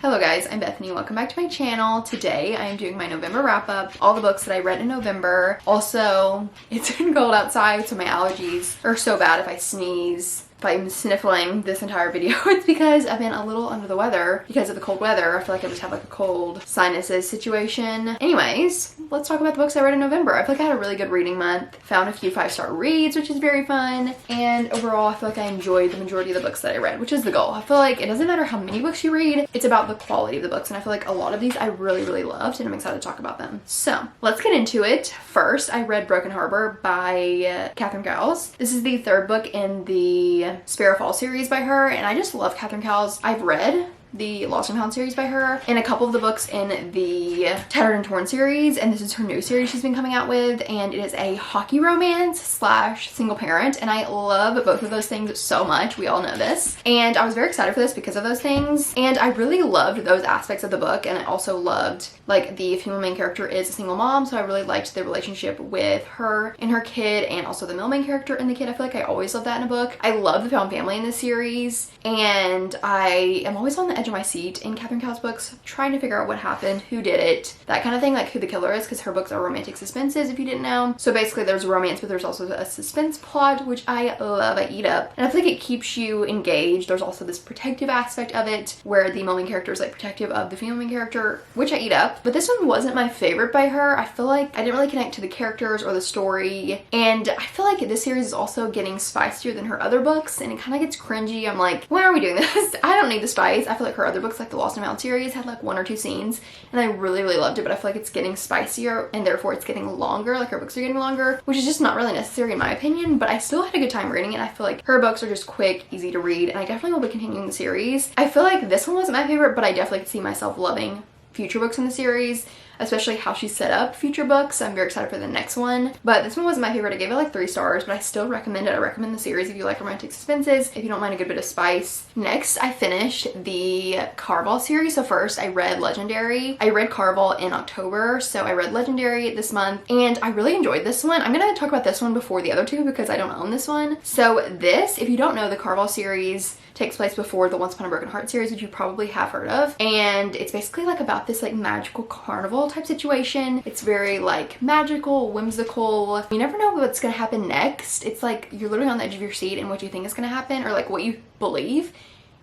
Hello guys, I'm Bethany. Welcome back to my channel. Today I am doing my November wrap up, all the books that I read in November. Also, it's been cold outside, so my allergies are so bad. If I sneeze, if I'm sniffling this entire video, it's because I've been a little under the weather because of the cold weather. I feel like I just have like a cold sinuses situation. Anyways, let's talk about the books I read in November. I feel like I had a really good reading month. Found a few 5-star reads, which is very fun. And overall, I feel like I enjoyed the majority of the books that I read, which is the goal. I feel like it doesn't matter how many books you read, it's about the quality of the books. And I feel like a lot of these I really loved, and I'm excited to talk about them. So let's get into it. First, I read Broken Harbor by Catherine Cowles. This is the third book in the Sparrow Falls series by her, and I just love Catherine Cowles. I've read the Lost and Found series by her and a couple of the books in the Tattered and Torn series, and this is her new series she's been coming out with, and it is a hockey romance slash single parent, and I love both of those things so much. We all know this, and I was very excited for this because of those things, and I really loved those aspects of the book. And I also loved, like, the female main character is a single mom, so I really liked the relationship with her and her kid, and also the male main character and the kid. I feel like I always love that in a book. I love the found family in this series, and I am always on the edge of my seat in Catherine Cowles books, trying to figure out what happened, who did it, that kind of thing, like who the killer is, because her books are romantic suspenses, if you didn't know. So basically there's romance, but there's also a suspense plot, which I love, I eat up. And I feel like it keeps you engaged. There's also this protective aspect of it, where the male main character is like protective of the female main character, which I eat up. But this one wasn't my favorite by her. I feel like I didn't really connect to the characters or the story, and I feel like this series is also getting spicier than her other books, and it kind of gets cringy. I'm like, why are we doing this? I don't need the spice. I feel like her other books, like the Lost and Found series, had like 1 or 2 scenes, and I really loved it, but I feel like it's getting spicier, and therefore it's getting longer. Like, her books are getting longer, which is just not really necessary in my opinion, but I still had a good time reading it. I feel like her books are just quick, easy to read, and I definitely will be continuing the series. I feel like this one wasn't my favorite, but I definitely could see myself loving future books in the series, especially how she set up future books. I'm very excited for the next one, but this one wasn't my favorite. I gave it like 3 stars, but I still recommend it. I recommend the series if you like romantic suspenses, if you don't mind a good bit of spice. Next, I finished the Caraval series. So first I read Legendary. I read Caraval in October, so I read Legendary this month, and I really enjoyed this one. I'm gonna talk about this one before the other two because I don't own this one. So this, if you don't know, the Caraval series takes place before the Once Upon a Broken Heart series, which you probably have heard of, and it's basically like about this like magical carnival type situation. It's very like magical, whimsical. You never know what's gonna happen next. It's like you're literally on the edge of your seat, and what you think is gonna happen, or like what you believe,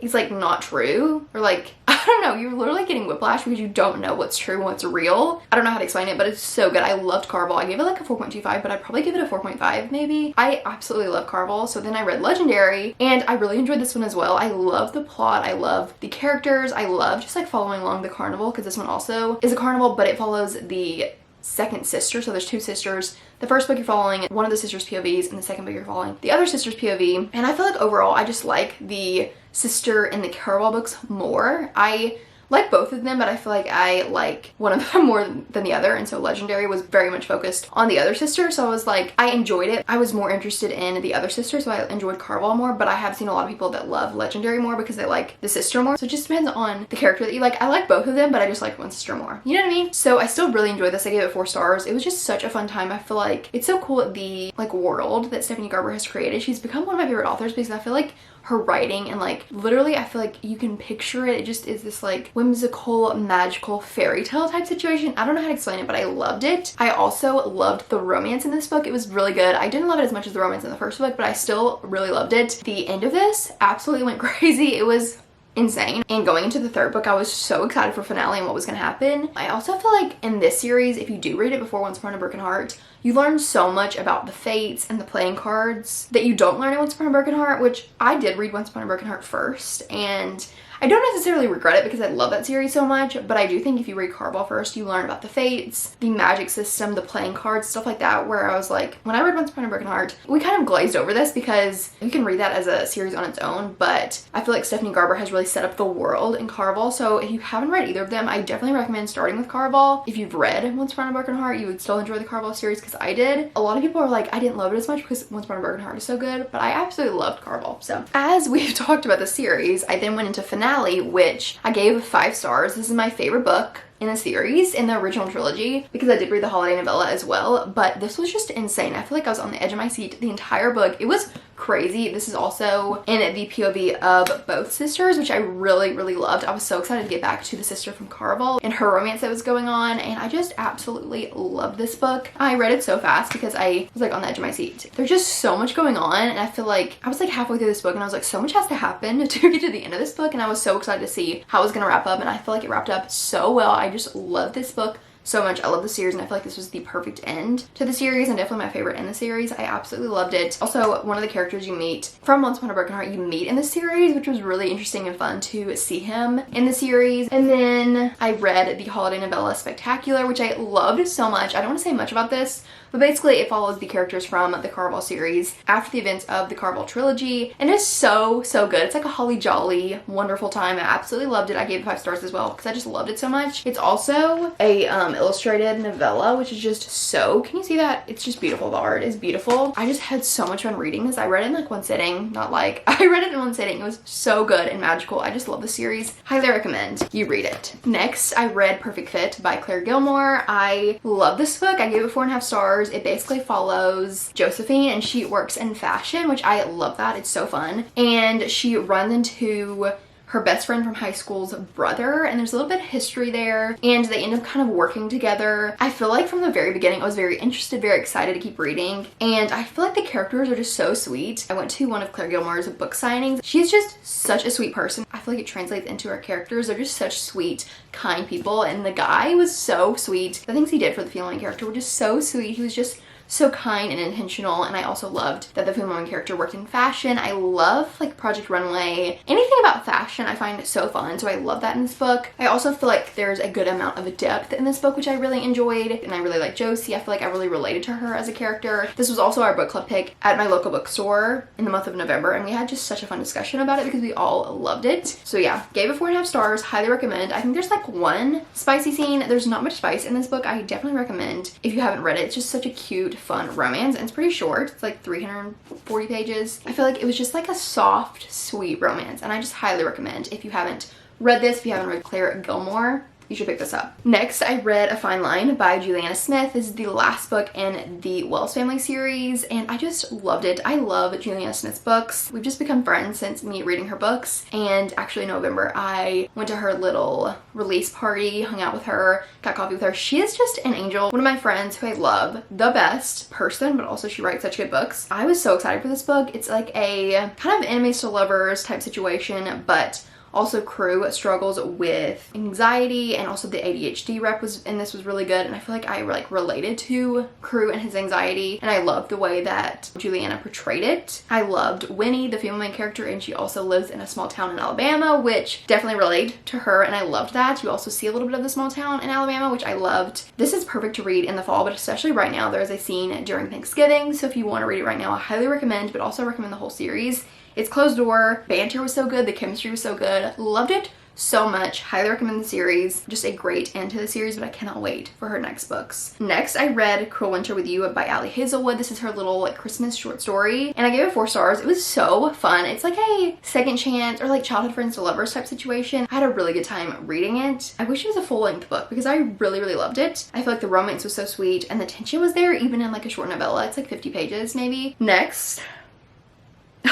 is like not true, or like, I don't know, you're literally getting whiplash because you don't know what's true and what's real. I don't know how to explain it, but it's so good. I loved Caraval. I gave it like a 4.25, but I'd probably give it a 4.5 maybe. I absolutely love Caraval. So then I read Legendary, and I really enjoyed this one as well. I love the plot. I love the characters. I love just like following along the carnival, because this one also is a carnival, but it follows the second sister. So there's 2 sisters. The first book you're following one of the sisters' POVs, and the second book you're following the other sister's POV. And I feel like overall I just like the sister in the Caraval books more. I like both of them, but I feel like I like one of them more than the other, and so Legendary was very much focused on the other sister, so I was like, I enjoyed it. I was more interested in the other sister, so I enjoyed Caraval more, but I have seen a lot of people that love Legendary more because they like the sister more, so it just depends on the character that you like. I like both of them, but I just like one sister more. You know what I mean? So I still really enjoyed this. I gave it 4 stars. It was just such a fun time. I feel like it's so cool, the like world that Stephanie Garber has created. She's become one of my favorite authors because I feel like her writing, and like literally I feel like you can picture it. It just is this like whimsical, magical fairy tale type situation. I don't know how to explain it, but I loved it. I also loved the romance in this book. It was really good. I didn't love it as much as the romance in the first book, but I still really loved it. The end of this absolutely went crazy. It was insane. And going into the third book, I was so excited for finale and what was going to happen. I also feel like in this series, if you do read it before Once Upon a Broken Heart, you learn so much about the fates and the playing cards that you don't learn in Once Upon a Broken Heart, which I did read Once Upon a Broken Heart first, and I don't necessarily regret it because I love that series so much, but I do think if you read Caraval first, you learn about the fates, the magic system, the playing cards, stuff like that, where I was like, when I read Once Upon a Broken Heart, we kind of glazed over this because you can read that as a series on its own, but I feel like Stephanie Garber has really set up the world in Caraval, so if you haven't read either of them, I definitely recommend starting with Caraval. If you've read Once Upon a Broken Heart, you would still enjoy the Caraval series, because I did. A lot of people are like, I didn't love it as much because Once Upon a Broken Heart is so good, but I absolutely loved Caraval. So as we've talked about the series, I then went into Finale, which I gave 5 stars. This is my favorite book in the series, in the original trilogy, because I did read the holiday novella as well, but this was just insane. I feel like I was on the edge of my seat the entire book. It was crazy. This is also in the POV of both sisters, which I really, really loved. I was so excited to get back to the sister from Caraval and her romance that was going on, and I just absolutely loved this book. I read it so fast because I was like on the edge of my seat. There's just so much going on, and I feel like I was like halfway through this book and I was like, so much has to happen to get to the end of this book, and I was so excited to see how it was gonna wrap up, and I feel like it wrapped up so well. I just love this book so much. I love the series, and I feel like this was the perfect end to the series, and definitely my favorite in the series. I absolutely loved it. Also, one of the characters you meet from Once Upon a Broken Heart, you meet in the series, which was really interesting and fun to see him in the series. And then I read the holiday novella Spectacular, which I loved so much. I don't want to say much about this, but basically it follows the characters from the Caraval series after the events of the Caraval trilogy, and it's so good. It's like a holly jolly wonderful time. I absolutely loved it. I gave it 5 stars as well because I just loved it so much. It's also a illustrated novella, which is just so, can you see that? It's just beautiful. The art is beautiful. I just had so much fun reading this. I read it in like one sitting, not like I read it in one sitting. It was so good and magical. I just love the series. Highly recommend you read it. Next, I read Perfect Fit by Claire Gilmore. I love this book. I gave it 4.5 stars. It basically follows Josephine, and she works in fashion, which I love that. It's so fun. And she runs into her best friend from high school's brother, and there's a little bit of history there, and they end up kind of working together. I feel like from the very beginning I was very interested, very excited to keep reading, and I feel like the characters are just so sweet. I went to one of Claire Gilmore's book signings. She's just such a sweet person. I feel like it translates into her characters. They're just such sweet, kind people, and the guy was so sweet. The things he did for the female main character were just so sweet. He was just so kind and intentional, and I also loved that the female main character worked in fashion. I love like Project Runway. Anything about fashion I find so fun, so I love that in this book. I also feel like there's a good amount of depth in this book, which I really enjoyed, and I really like Josie. I feel like I really related to her as a character. This was also our book club pick at my local bookstore in the month of November, and we had just such a fun discussion about it because we all loved it. So yeah, gave it 4.5 stars. Highly recommend. I think there's like one spicy scene. There's not much spice in this book. I definitely recommend if you haven't read it. It's just such a cute, fun romance, and it's pretty short. It's like 340 pages. I feel like it was just like a soft, sweet romance, and I just highly recommend if you haven't read this, if you haven't read Claire Gilmore, you should pick this up. Next, I read A Fine Line by Juliana Smith. This is the last book in the Wells family series, and I just loved it. I love Juliana Smith's books. We've just become friends since me reading her books, and actually in November I went to her little release party, hung out with her, got coffee with her. She is just an angel. One of my friends who I love, the best person, but also she writes such good books. I was so excited for this book. It's like a kind of enemies to lovers type situation, but also Crew struggles with anxiety, and also the ADHD rep was in this was really good, and I feel like I like related to Crew and his anxiety, and I loved the way that Juliana portrayed it. I loved Winnie, the female main character, and she also lives in a small town in Alabama, which definitely related to her, and I loved that. You also see a little bit of the small town in Alabama, which I loved. This is perfect to read in the fall, but especially right now. There is a scene during Thanksgiving, so if you want to read it right now, I highly recommend, but also recommend the whole series. It's closed door, banter was so good, the chemistry was so good, loved it so much. Highly recommend the series. Just a great end to the series, but I cannot wait for her next books. Next, I read Cruel Winter with You by Allie Hazelwood. This is her little like Christmas short story, and I gave it 4 stars. It was so fun. It's like a second chance or like childhood friends to lovers type situation. I had a really good time reading it. I wish it was a full-length book because I really loved it. I feel like the romance was so sweet and the tension was there even in like a short novella. It's like 50 pages maybe. Next,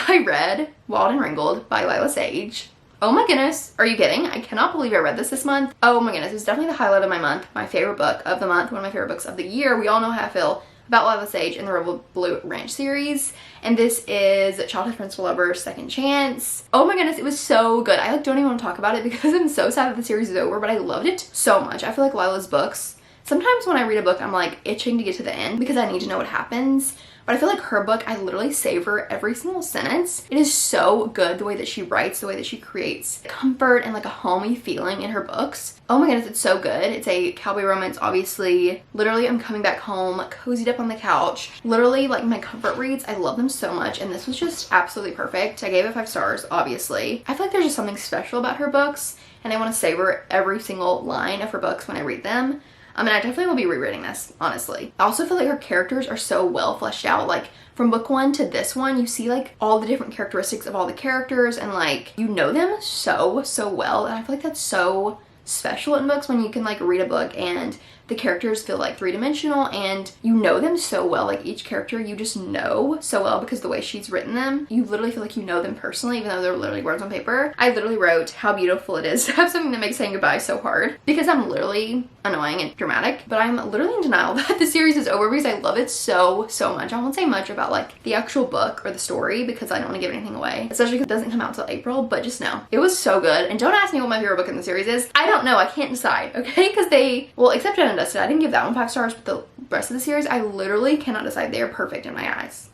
I read Wild and Wrinkled by Lila Sage. Oh my goodness, are you kidding? I cannot believe I read this month. Oh my goodness, it's definitely the highlight of my month. My favorite book of the month, one of my favorite books of the year. We all know how I feel about Lila Sage and the Rebel Blue Ranch series. And this is Childhood Friends to Lovers Second Chance. Oh my goodness, it was so good. I like don't even want to talk about it because I'm so sad that the series is over, but I loved it so much. I feel like Lila's books, sometimes when I read a book, I'm like itching to get to the end because I need to know what happens. But I feel like her book, I literally savor every single sentence. It is so good the way that she writes, the way that she creates comfort and like a homey feeling in her books. Oh my goodness, it's so good. It's a cowboy romance, obviously. Literally, I'm coming back home, cozied up on the couch. Literally, like my comfort reads, I love them so much, and this was just absolutely perfect. I gave it 5 stars, obviously. I feel like there's just something special about her books, and I want to savor every single line of her books when I read them. I mean, I definitely will be rereading this, honestly. I also feel like her characters are so well fleshed out. Like, from book 1 to this one, you see, like, all the different characteristics of all the characters, and, like, you know them so well. And I feel like that's so special in books when you can like read a book and the characters feel like three-dimensional and you know them so well. Like each character you just know so well because the way she's written them, you literally feel like you know them personally even though they're literally words on paper. I literally wrote how beautiful it is to have something that makes saying goodbye so hard because I'm literally annoying and dramatic, but I'm literally in denial that the series is over because I love it so much. I won't say much about like the actual book or the story because I don't want to give anything away, especially because it doesn't come out till April, but just know it was so good. And don't ask me what my favorite book in the series is. I don't know. I can't decide, okay? Because except Jen and Dustin, I didn't give that one 5 stars, but the rest of the series, I literally cannot decide. They are perfect in my eyes.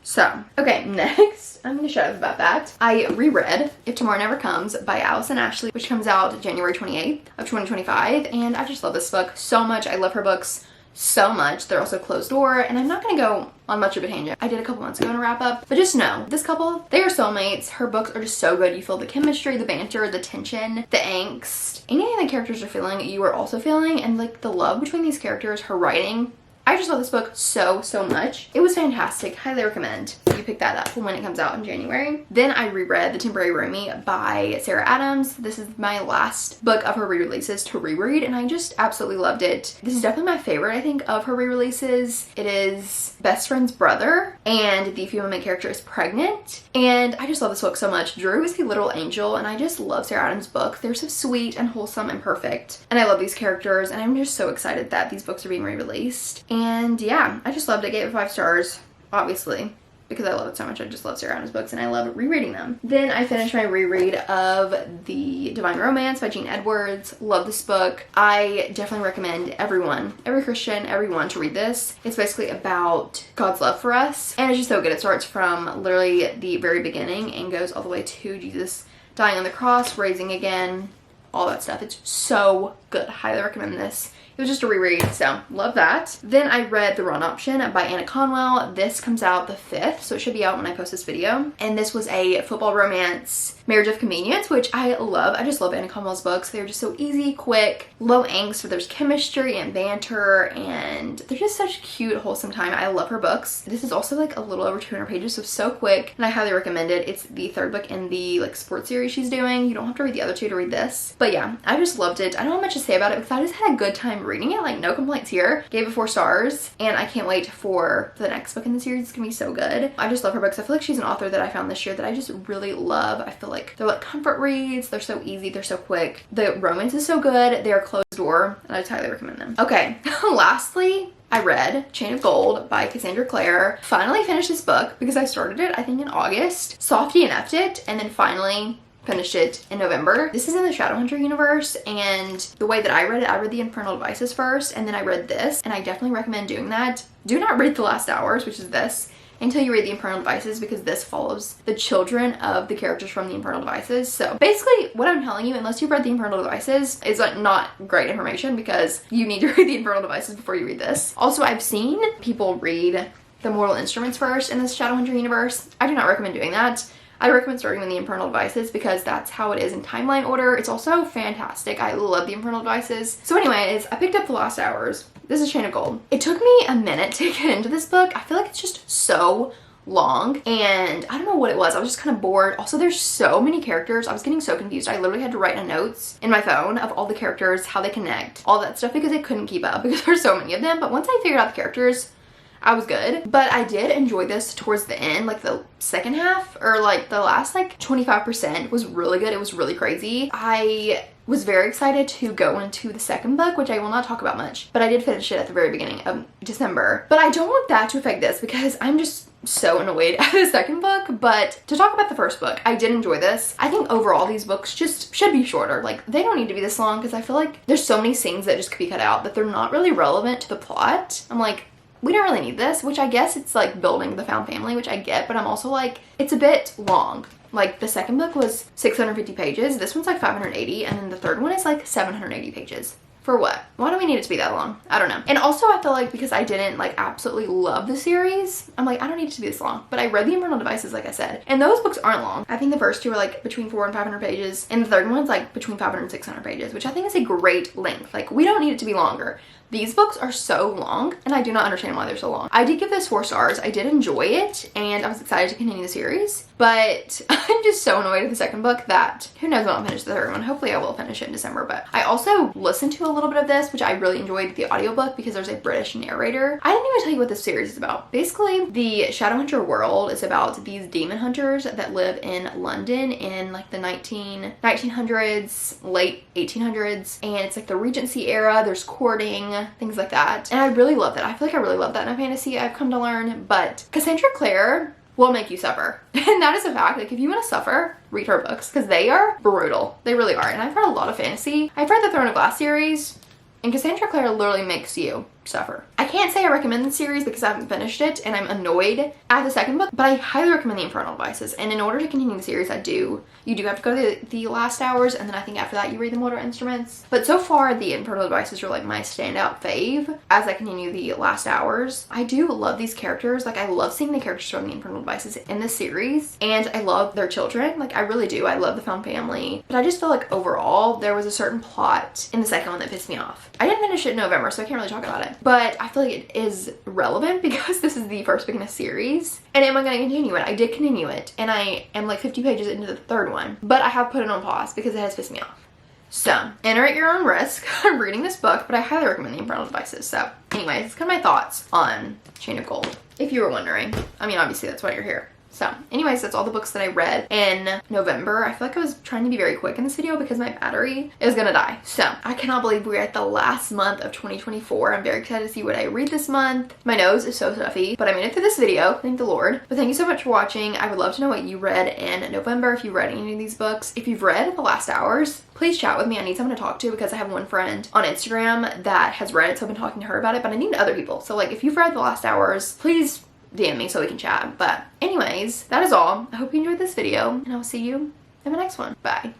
So, okay, next, I'm gonna shut up about that. I reread If Tomorrow Never Comes by Allison Ashley, which comes out January 28th of 2025, and I just love this book so much. I love her books so much. They're also closed door, and I'm not gonna go on much of a tangent. I did a couple months ago in a wrap up, but just know this couple, they are soulmates. Her books are just so good. You feel the chemistry, the banter, the tension, the angst. Anything the characters are feeling, you are also feeling, and like the love between these characters, her writing. I just love this book so much. It was fantastic. Highly recommend you pick that up when it comes out in January. Then I reread The Temporary Roomie by Sarah Adams. This is my last book of her re-releases to reread, and I just absolutely loved it. This is definitely my favorite, I think, of her re-releases. It is best friend's brother, and the female main character is pregnant, and I just love this book so much. Drew is a little angel, and I just love Sarah Adams' books. They're so sweet and wholesome and perfect, and I love these characters, and I'm just so excited that these books are being re-released. And yeah, I just loved it. Gave it 5 stars, obviously, because I love it so much. I just love Sarah Adams' books and I love rereading them. Then I finished my reread of The Divine Romance by Jean Edwards. Love this book. I definitely recommend everyone, every Christian, everyone to read this. It's basically about God's love for us, and it's just so good. It starts from literally the very beginning and goes all the way to Jesus dying on the cross, raising again, all that stuff. It's so good. Highly recommend this. It was just a reread, so love that. Then I read The Wrong Option by Anna Conwell. This comes out the 5th, so it should be out when I post this video. And this was a football romance, marriage of convenience, which I love. I just love Anna Conwell's books. They're just so easy, quick, low angst, but there's chemistry and banter, and they're just such cute, wholesome time. I love her books. This is also like a little over 200 pages, so quick, and I highly recommend it. It's the 3rd book in the like sports series she's doing. You don't have to read the other 2 to read this. But yeah, I just loved it. I don't have much to say about it because I just had a good time reading it. Like, no complaints here. Gave it 4 stars, and I can't wait for the next book in the series. It's gonna be so good. I just love her books. I feel like she's an author that I found this year that I just really love. I feel like they're like comfort reads. They're so easy. They're so quick. The romance is so good. They are closed door, and I just highly recommend them. Okay, lastly, I read Chain of Gold by Cassandra Clare. Finally finished this book because I started it, I think, in August. Softy and F'd it, and then finally finished it in November. This is in the Shadowhunter universe, and the way that I read it, I read the Infernal Devices first, and then I read this, and I definitely recommend doing that. Do not read The Last Hours, which is this, until you read the Infernal Devices, because this follows the children of the characters from the Infernal Devices. So basically what I'm telling you, unless you've read the Infernal Devices, is like not great information because you need to read the Infernal Devices before you read this. Also, I've seen people read the Mortal Instruments first in this Shadowhunter universe. I do not recommend doing that. I recommend starting with the Infernal Devices because that's how it is in timeline order. It's also fantastic. I love the Infernal Devices. So anyways, I picked up The Last Hours. This is Chain of Gold. It took me a minute to get into this book. I feel like it's just so long, and I don't know what it was. I was just kind of bored. Also, there's so many characters. I was getting so confused. I literally had to write notes in my phone of all the characters, how they connect, all that stuff, because I couldn't keep up because there's so many of them. But once I figured out the characters, I was good. But I did enjoy this towards the end, like the second half, or like the last like 25% was really good. It was really crazy. I was very excited to go into the second book, which I will not talk about much, but I did finish it at the very beginning of December. But I don't want that to affect this because I'm just so annoyed at the second book. But to talk about the first book, I did enjoy this. I think overall these books just should be shorter. Like, they don't need to be this long because I feel like there's so many scenes that just could be cut out that they're not really relevant to the plot. I'm like, we don't really need this, which I guess it's like building the found family, which I get, but I'm also like, it's a bit long. Like, the second book was 650 pages, this one's like 580, and then the third one is like 780 pages. For what? Why do we need it to be that long? I don't know. And also I feel like because I didn't like absolutely love the series, I'm like, I don't need it to be this long. But I read the Infernal Devices, like I said, and those books aren't long. I think the first 2 are like between 400 and 500 pages, and the third one's like between 500 and 600 pages, which I think is a great length. Like, we don't need it to be longer. These books are so long, and I do not understand why they're so long. I did give this 4 stars. I did enjoy it, and I was excited to continue the series. But I'm just so annoyed with the second book that who knows when I'll finish the third one. Hopefully I will finish it in December. But I also listened to a little bit of this, which I really enjoyed the audiobook because there's a British narrator. I didn't even tell you what this series is about. Basically, the Shadowhunter world is about these demon hunters that live in London in like the 1900s, late 1800s, and it's like the Regency era. There's courting, things like that. And I really love that. I feel like I really love that in a fantasy, I've come to learn. But Cassandra Clare will make you suffer. And that is a fact. Like, if you want to suffer, read her books because they are brutal. They really are. And I've read a lot of fantasy. I've read the Throne of Glass series, and Cassandra Clare literally makes you suffer. I can't say I recommend the series because I haven't finished it and I'm annoyed at the second book, but I highly recommend the Infernal Devices. And in order to continue the series, you do have to go to the last hours, and then I think after that you read the Mortal Instruments. But so far the Infernal Devices are like my standout fave as I continue the last hours. I do love these characters. Like, I love seeing the characters from the Infernal Devices in the series, and I love their children. Like, I really do. I love the found family, but I just feel like overall there was a certain plot in the second one that pissed me off. I didn't finish it in November, so I can't really talk about it, but I feel like it is relevant because this is the first book in a series. And am I going to continue it? I did continue it, and I am like 50 pages into the third one, but I have put it on pause because it has pissed me off. So, enter at your own risk. I'm reading this book, but I highly recommend the Infernal Devices. So, anyways, it's kind of my thoughts on Chain of Gold, if you were wondering. I mean, obviously that's why you're here. So, anyways, that's all the books that I read in November. I feel like I was trying to be very quick in this video because my battery is gonna die. So, I cannot believe we're at the last month of 2024. I'm very excited to see what I read this month. My nose is so stuffy, but I made it through this video, thank the Lord. But thank you so much for watching. I would love to know what you read in November, if you read any of these books. If you've read The Last Hours, please chat with me. I need someone to talk to because I have one friend on Instagram that has read it, so I've been talking to her about it, but I need other people. So, like, if you've read The Last Hours, please DM me so we can chat. But anyways, that is all. I hope you enjoyed this video, and I will see you in the next one. Bye.